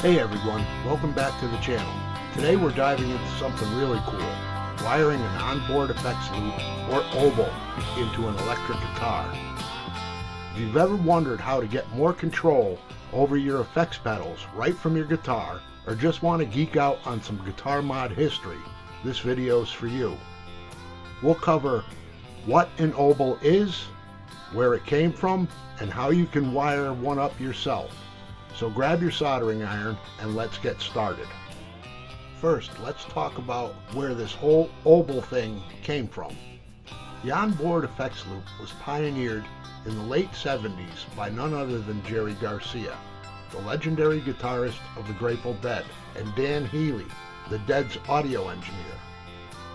Hey everyone, welcome back to the channel. Today we're diving into something really cool, wiring an onboard effects loop, or oboe, into an electric guitar. If you've ever wondered how to get more control over your effects pedals right from your guitar, or just want to geek out on some guitar mod history, this video is for you. We'll cover what an oboe is, where it came from, and how you can wire one up yourself. So grab your soldering iron and let's get started. First, let's talk about where this whole oboe thing came from. The onboard effects loop was pioneered in the late 70s by none other than Jerry Garcia, the legendary guitarist of the Grateful Dead, and Dan Healy, the Dead's audio engineer.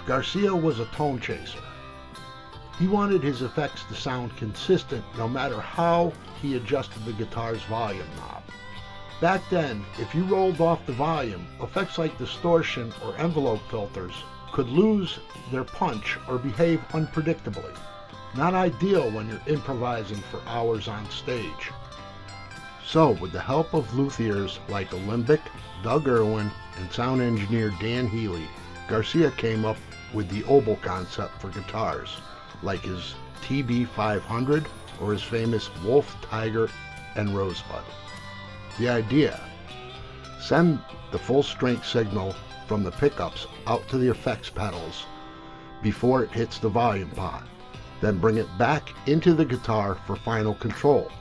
Garcia was a tone chaser. He wanted his effects to sound consistent no matter how he adjusted the guitar's volume knob. Back then, if you rolled off the volume, effects like distortion or envelope filters could lose their punch or behave unpredictably. Not ideal when you're improvising for hours on stage. So, with the help of luthiers like Alembic, Doug Irwin, and sound engineer Dan Healy, Garcia came up with the oboe concept for guitars, like his TB500 or his famous Wolf, Tiger, and Rosebud. The idea: send the full strength signal from the pickups out to the effects pedals before it hits the volume pot, then bring it back into the guitar for final control.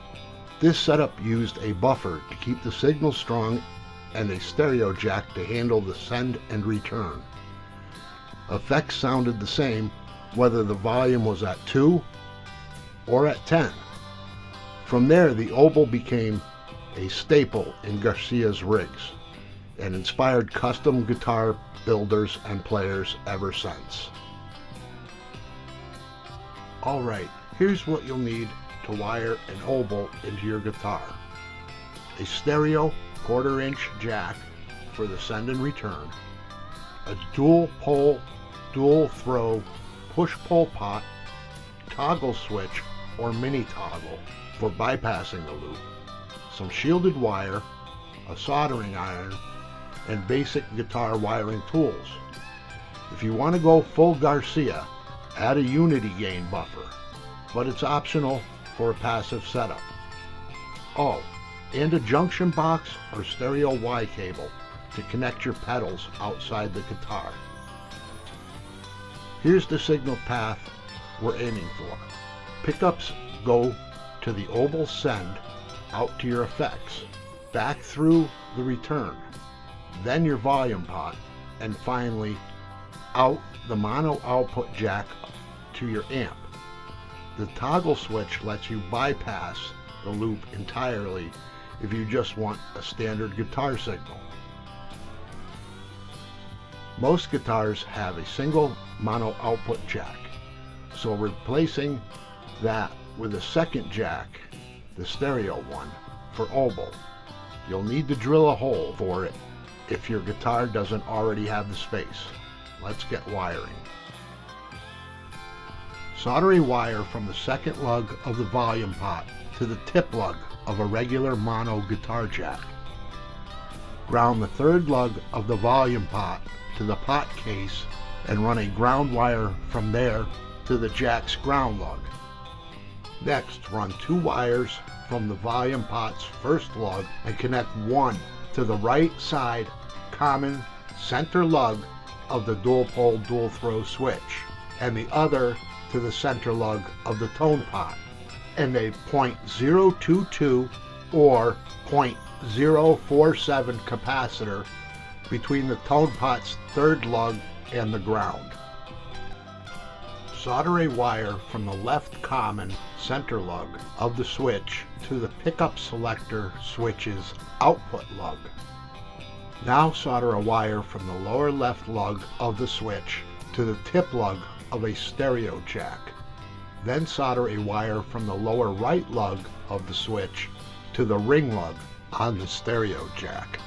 This setup used a buffer to keep the signal strong and a stereo jack to handle the send and return. Effects sounded the same whether the volume was at 2 or at 10. From there, the oboe became a staple in Garcia's rigs and inspired custom guitar builders and players ever since. Alright, here's what you'll need to wire an oboe into your guitar. A stereo 1/4 inch jack for the send and return, a dual pole, dual throw push-pull pot, toggle switch or mini toggle for bypassing the loop, some shielded wire, a soldering iron, and basic guitar wiring tools. If you want to go full Garcia, add a unity gain buffer, but it's optional for a passive setup. Oh, and a junction box or stereo Y cable to connect your pedals outside the guitar. Here's the signal path we're aiming for. Pickups go to the oboe send out to your effects, back through the return, then your volume pot, and finally out the mono output jack to your amp. The toggle switch lets you bypass the loop entirely if you just want a standard guitar signal. Most guitars have a single mono output jack, so replacing that with a second jack, the stereo one, for oboe. You'll need to drill a hole for it if your guitar doesn't already have the space. Let's get wiring. Solder a wire from the second lug of the volume pot to the tip lug of a regular mono guitar jack. Ground the third lug of the volume pot to the pot case and run a ground wire from there to the jack's ground lug. Next, run 2 wires from the volume pot's first lug and connect one to the right side common center lug of the dual pole dual throw switch, and the other to the center lug of the tone pot, and a .022 or .047 capacitor between the tone pot's third lug and the ground. Solder a wire from the left common center lug of the switch to the pickup selector switch's output lug. Now solder a wire from the lower left lug of the switch to the tip lug of a stereo jack. Then solder a wire from the lower right lug of the switch to the ring lug on the stereo jack.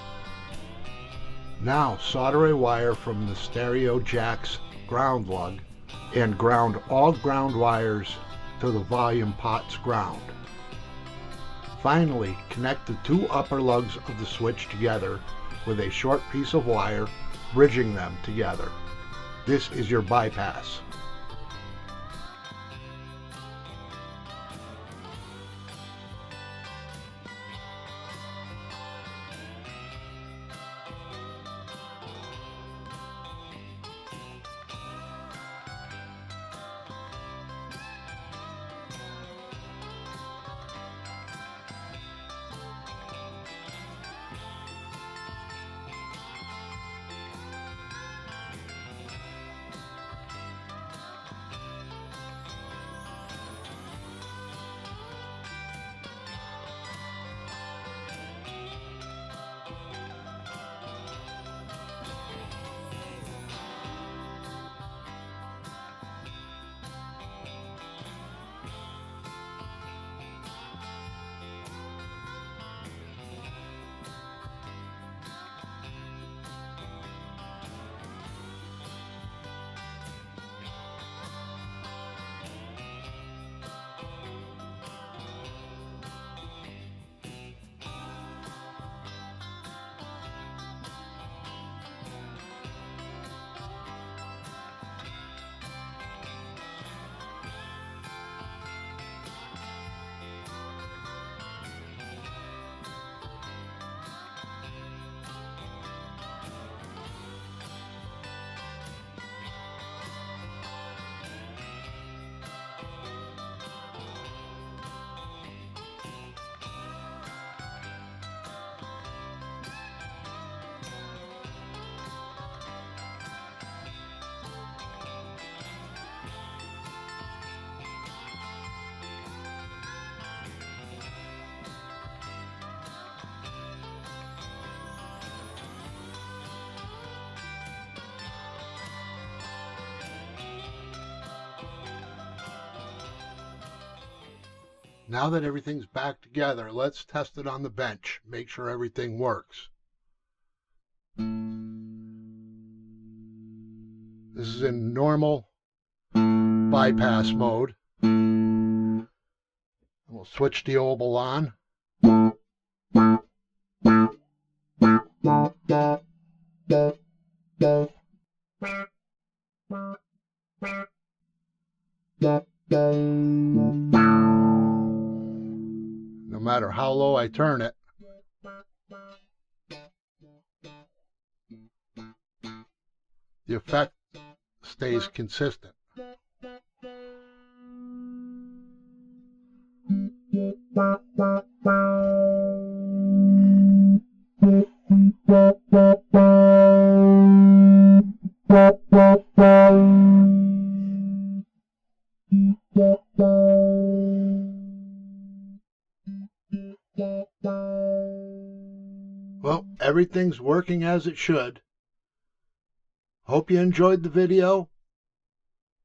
Now solder a wire from the stereo jack's ground lug and ground all ground wires to the volume pot's ground. Finally, connect the two upper lugs of the switch together with a short piece of wire, bridging them together. This is your bypass. Now that everything's back together, let's test it on the bench. Make sure everything works. This is in normal bypass mode. And we'll switch the oval on. No matter how low I turn it, the effect stays consistent. Well, everything's working as it should. Hope you enjoyed the video.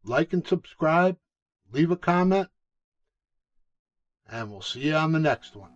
Like and subscribe. Leave a comment. And we'll see you on the next one.